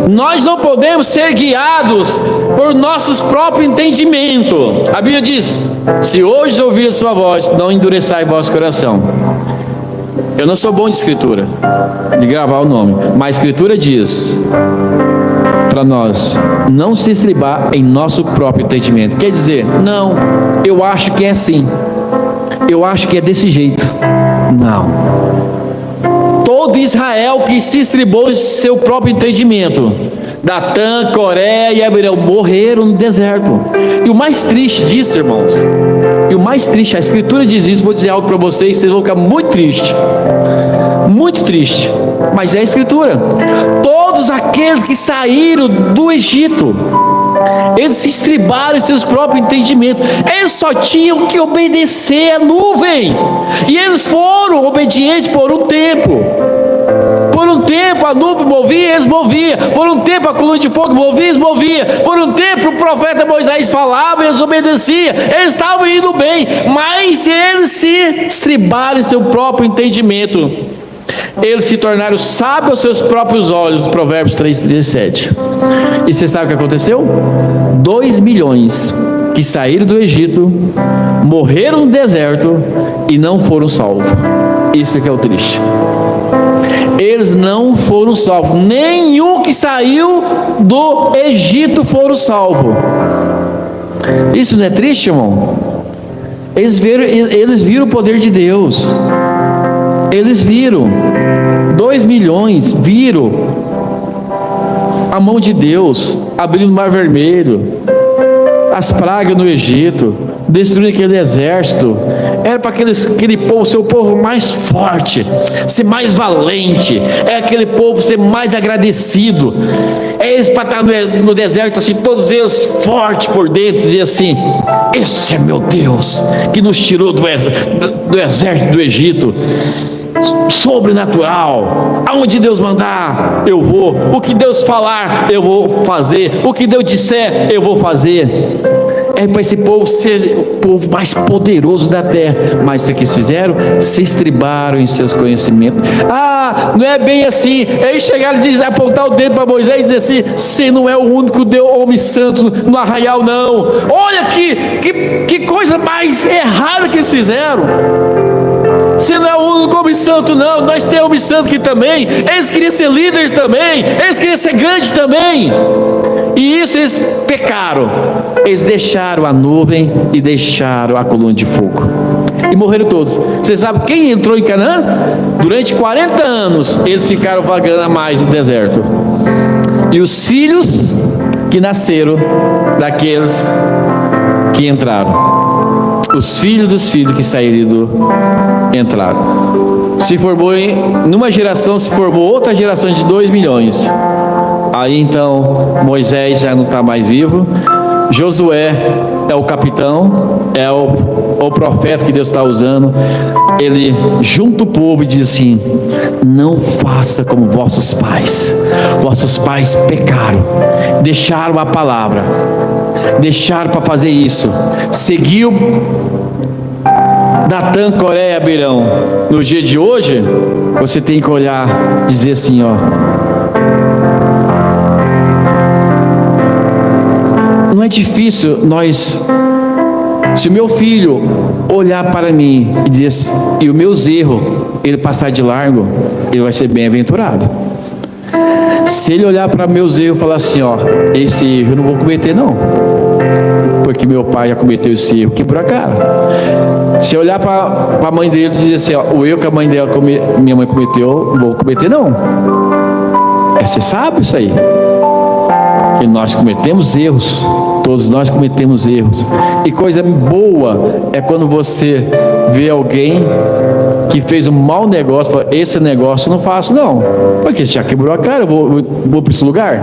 Nós não podemos ser guiados por nossos próprios entendimentos. A Bíblia diz: se hoje ouvir a sua voz, não endureçai vosso coração. Eu não sou bom de escritura, de gravar o nome, mas a escritura diz para nós não se estribar em nosso próprio entendimento. Quer dizer, não, eu acho que é assim, eu acho que é desse jeito. Não. todo Israel que se estribou em seu próprio entendimento. Datã, Coré e Abirão morreram no deserto. E o mais triste disso, irmãos, e o mais triste, a Escritura diz isso, vou dizer algo para vocês vão ficar muito tristes. Muito triste, mas é a Escritura. Todos aqueles que saíram do Egito, eles se estribaram em seus próprios entendimentos. Eles só tinham que obedecer a nuvem, e eles foram obedientes por um tempo. Por um tempo a nuvem movia, eles moviam. Por um tempo a coluna de fogo movia, eles moviam. Por um tempo o profeta Moisés falava, eles obedeciam. Eles estavam indo bem, mas eles se estribaram em seu próprio entendimento. Eles se tornaram sábios aos seus próprios olhos. Provérbios 3:17. E você sabe o que aconteceu? 2 milhões que saíram do Egito morreram no deserto e não foram salvos. Isso é que é o triste. Eles não foram salvos. Nenhum que saiu do Egito foram salvos. Isso não é triste, irmão? Eles viram o poder de Deus. Eles viram. 2 milhões viram a mão de Deus abrindo o Mar Vermelho, as pragas no Egito, destruindo aquele exército. Era para aquele povo ser o povo mais forte, ser mais valente, é aquele povo ser mais agradecido. É eles para estar no deserto assim, todos eles fortes por dentro, dizer assim: esse é meu Deus que nos tirou do exército do Egito. Sobrenatural, aonde Deus mandar eu vou, o que Deus falar eu vou fazer, o que Deus disser eu vou fazer. É para esse povo ser o povo mais poderoso da terra. Mas o que eles fizeram? Se estribaram em seus conhecimentos. Não é bem assim. Eles chegaram a apontar o dedo para Moisés e dizer assim: você não é o único Deus, homem santo no arraial, não. Olha que coisa mais errada que eles fizeram. Você não é o único homem santo, não. Nós temos homem santo aqui também. Eles queriam ser líderes também. Eles queriam ser grandes também. E isso eles pecaram. Eles deixaram a nuvem e deixaram a coluna de fogo. E morreram todos. Você sabe quem entrou em Canaã? Durante 40 anos eles ficaram vagando a mais no deserto. E os filhos que nasceram daqueles que entraram. Os filhos dos filhos que saíram entraram. Se formou numa geração, se formou outra geração de 2 milhões. Aí então Moisés já não está mais vivo. Josué é o capitão, é o profeta que Deus está usando. Ele junta o povo e diz assim: não faça como vossos pais. Vossos pais pecaram, deixaram a palavra, deixaram para fazer isso, seguiu Datã, Coré e Abirão. No dia de hoje, você tem que olhar, dizer assim, não é difícil se o meu filho olhar para mim e dizer, e os meus erros, ele passar de largo, ele vai ser bem-aventurado. Se ele olhar para meus erros e falar assim, esse erro eu não vou cometer não, porque meu pai já cometeu esse erro, quebrou a cara. Se olhar para a mãe dele e dizer assim, o erro que a mãe dela, minha mãe cometeu, não vou cometer não. Você sabe isso aí, que nós cometemos erros. Todos nós cometemos erros. E coisa boa é quando você vê alguém que fez um mau negócio, fala, esse negócio eu não faço não, porque já quebrou a cara, eu vou para esse lugar.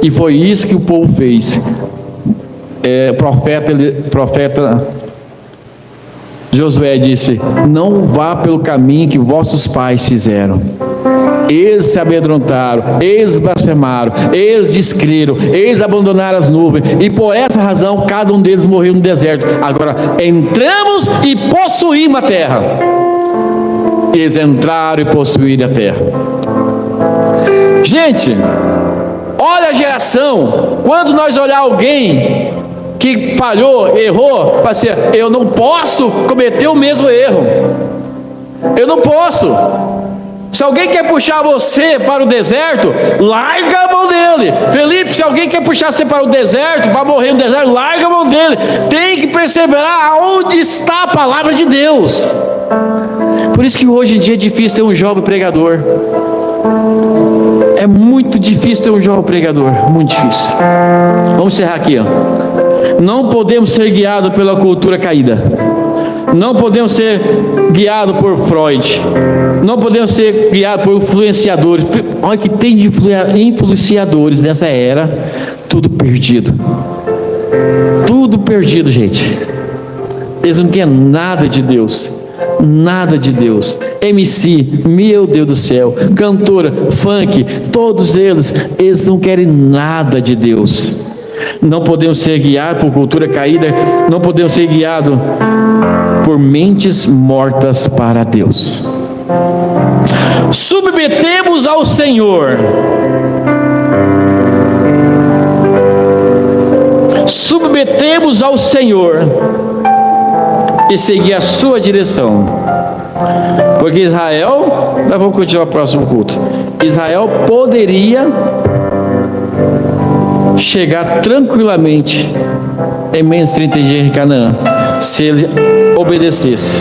E foi isso que o povo fez. Profeta Josué disse, não vá pelo caminho que vossos pais fizeram. Eles se amedrontaram, eles blasfemaram, eles descreram, eles abandonaram as nuvens, e por essa razão cada um deles morreu no deserto. Agora entramos e possuímos a terra. Eles entraram e possuíram a terra. Gente, olha a geração. Quando nós olhar alguém que falhou, errou, vai ser, eu não posso cometer o mesmo erro. Eu não posso. Se alguém quer puxar você para o deserto, larga a mão dele. Felipe, se alguém quer puxar você para o deserto, para morrer no deserto, larga a mão dele. Tem que perseverar aonde está a palavra de Deus. Por isso que hoje em dia é difícil ter um jovem pregador. É muito difícil ter um jovem pregador, muito difícil. Vamos encerrar aqui, ó. Não podemos ser guiados pela cultura caída. Não podemos ser guiados por Freud. Não podemos ser guiados por influenciadores. Olha que tem de influenciadores nessa era. Tudo perdido. Tudo perdido, gente. Eles não querem nada de Deus. Nada de Deus. MC, meu Deus do céu. Cantora, funk, todos eles não querem nada de Deus. Não podemos ser guiados por cultura caída. Não podemos ser guiados por mentes mortas para Deus. Submetemos ao Senhor. Submetemos ao Senhor e seguir a sua direção. Porque Israel, nós vamos continuar o próximo culto. Israel poderia chegar tranquilamente em menos de 30 dias em Canaã, se ele obedecesse.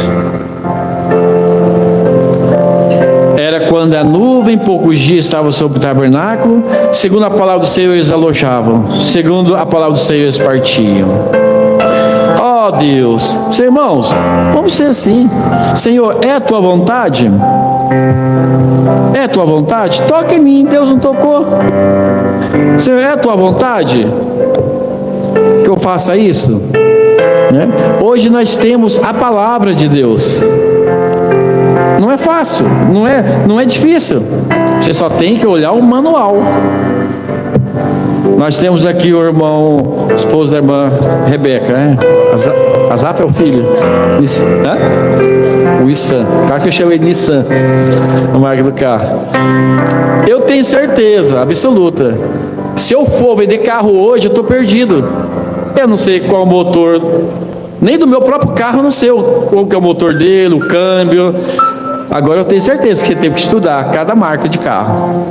Era quando a nuvem poucos dias estava sobre o tabernáculo. Segundo a palavra do Senhor eles alojavam. Segundo a palavra do Senhor eles partiam. Ó Deus, irmãos, vamos ser assim. Senhor, é a tua vontade? É a tua vontade? Toca em mim. Deus não tocou. Senhor, é a tua vontade que eu faça isso? Né? Hoje nós temos a palavra de Deus. Não é fácil, não é difícil. Você só tem que olhar o manual. Nós temos aqui o irmão, esposo da irmã Rebeca, né? Azaf é o filho. O Issan. O carro que eu chamei de Nissan, a marca do carro. Eu tenho certeza absoluta. Se eu for vender carro hoje, eu estou perdido. Eu não sei qual motor, nem do meu próprio carro, eu não sei qual que é o motor dele, o câmbio. Agora eu tenho certeza que você tem que estudar cada marca de carro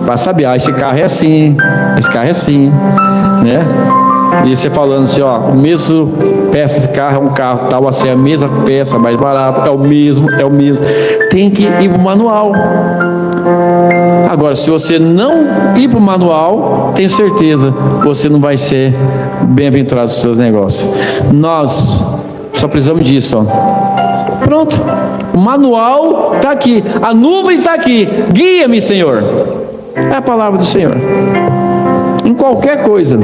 para saber, esse carro é assim, esse carro é assim, né? E você falando assim, ó, o mesmo peça desse carro é um carro tal, assim, a mesma peça, mais barato, é o mesmo. Tem que ir pro manual. Agora, se você não ir pro manual, tenho certeza, você não vai ser bem-aventurado nos seus negócios. Nós só precisamos disso, ó. Pronto. O manual está aqui, a nuvem está aqui. Guia-me, Senhor. É a palavra do Senhor. Em qualquer coisa,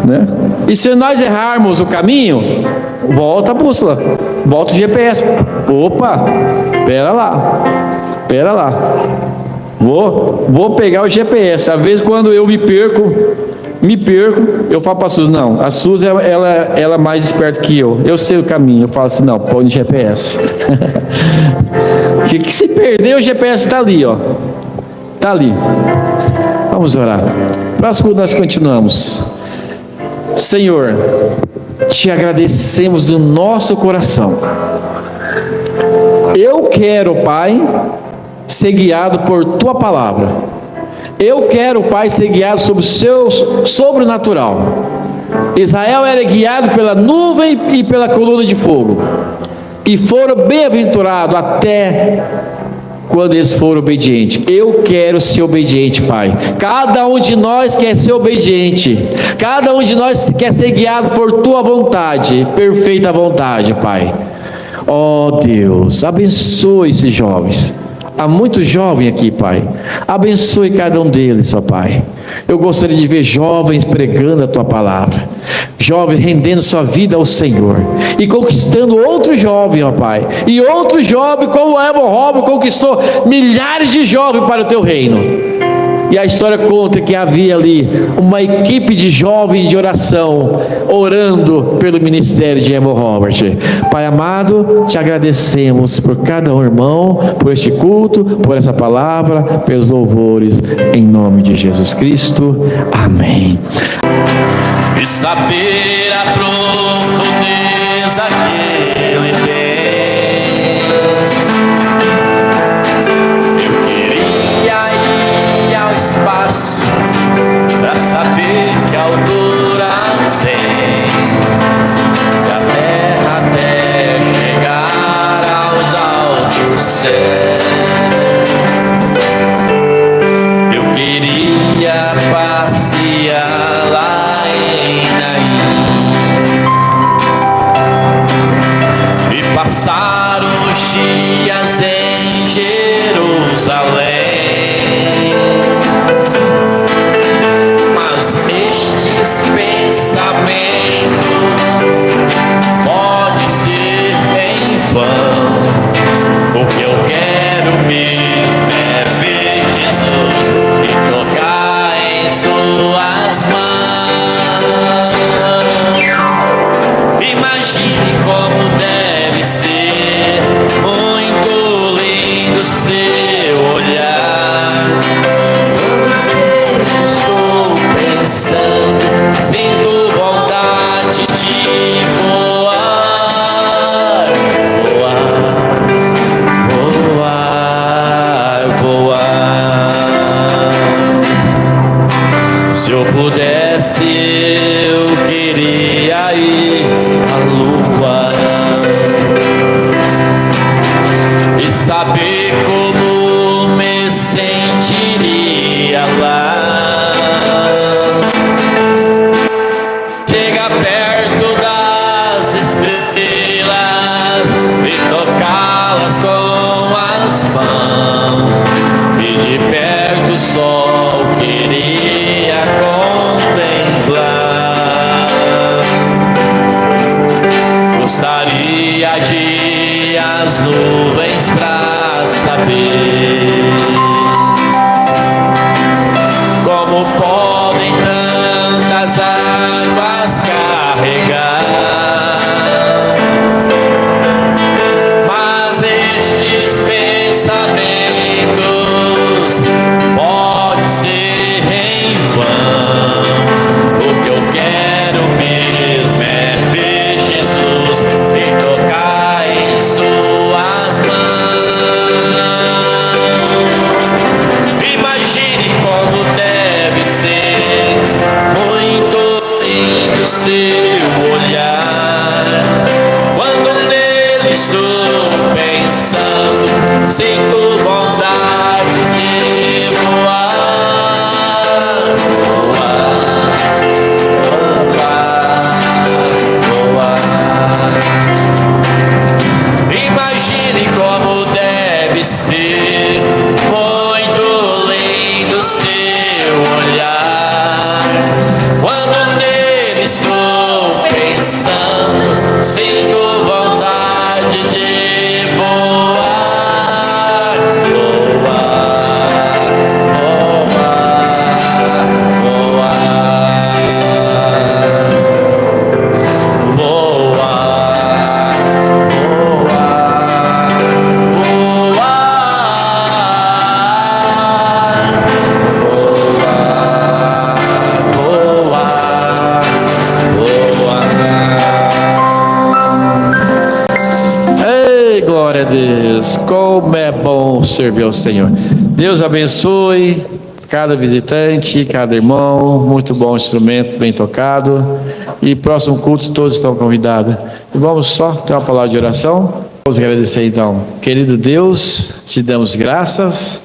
né? E se nós errarmos o caminho, volta a bússola, volta o GPS. Opa, pera lá. Vou pegar o GPS. Às vezes quando eu me perco, eu falo para a Suzy, não, a Suzy ela é mais esperta que eu sei o caminho, eu falo assim, não, põe no GPS. que se perder o GPS está ali, ó, está ali. Vamos orar. Próximo nós continuamos. Senhor, te agradecemos do nosso coração. Eu quero, Pai, ser guiado por tua palavra. Eu quero, Pai, ser guiado sobre o seu sobrenatural. Israel era guiado pela nuvem e pela coluna de fogo, e foram bem-aventurados até quando eles foram obedientes. Eu quero ser obediente, Pai. Cada um de nós quer ser obediente. Cada um de nós quer ser guiado por tua vontade, perfeita vontade, Pai. Ó Deus, abençoe esses jovens. Há muitos jovens aqui, Pai. Abençoe cada um deles, ó Pai. Eu gostaria de ver jovens pregando a tua palavra, jovens rendendo sua vida ao Senhor e conquistando outro jovem, ó Pai. E outro jovem, como o Evan Robert conquistou milhares de jovens para o teu reino. E a história conta que havia ali uma equipe de jovens de oração, orando pelo ministério de Evan Robert. Pai amado, te agradecemos por cada irmão, por este culto, por essa palavra, pelos louvores, em nome de Jesus Cristo. Amém. E saber a profundeza que Ele tem. Eu queria ir ao espaço pra saber que altura tem, e a terra até chegar pensando, sinto vontade de voar, voar, voar, voar. Se eu pudesse, eu queria ir à lua e saber como me sentiria lá. Chega perto das estrelas e tocá-las com as mãos, e de perto o sol queria contemplar. Gostaria de ir às nuvens pra saber como podem tantas águas carregar. Mas estes pensamentos podem ser em vão. O que eu quero mesmo é ver Jesus e tocar em suas mãos. Imagine como deve ser muito lindo seu olhar. Quando nele estou pensando, sinto vontade de voar, voar, voar, voar. Imagine como deve ser muito lindo seu olhar. Quando nele estou pensando, sinto vontade de voar, voar, voar, voar, voar, Ei, glória a Deus, como é bom servir ao Senhor. Deus abençoe cada visitante, cada irmão. Muito bom instrumento, bem tocado. E próximo culto todos estão convidados. E vamos só ter uma palavra de oração. Vamos agradecer então. Querido Deus, te damos graças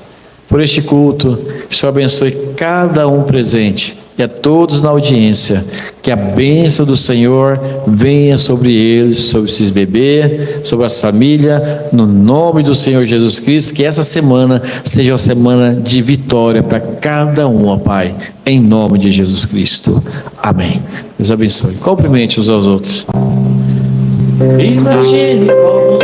por este culto. Que o Senhor abençoe cada um presente e a todos na audiência. Que a bênção do Senhor venha sobre eles, sobre esses bebês, sobre as famílias, no nome do Senhor Jesus Cristo. Que essa semana seja uma semana de vitória para cada um, ó Pai, em nome de Jesus Cristo. Amém. Deus abençoe. Cumprimente uns aos outros. Imagine como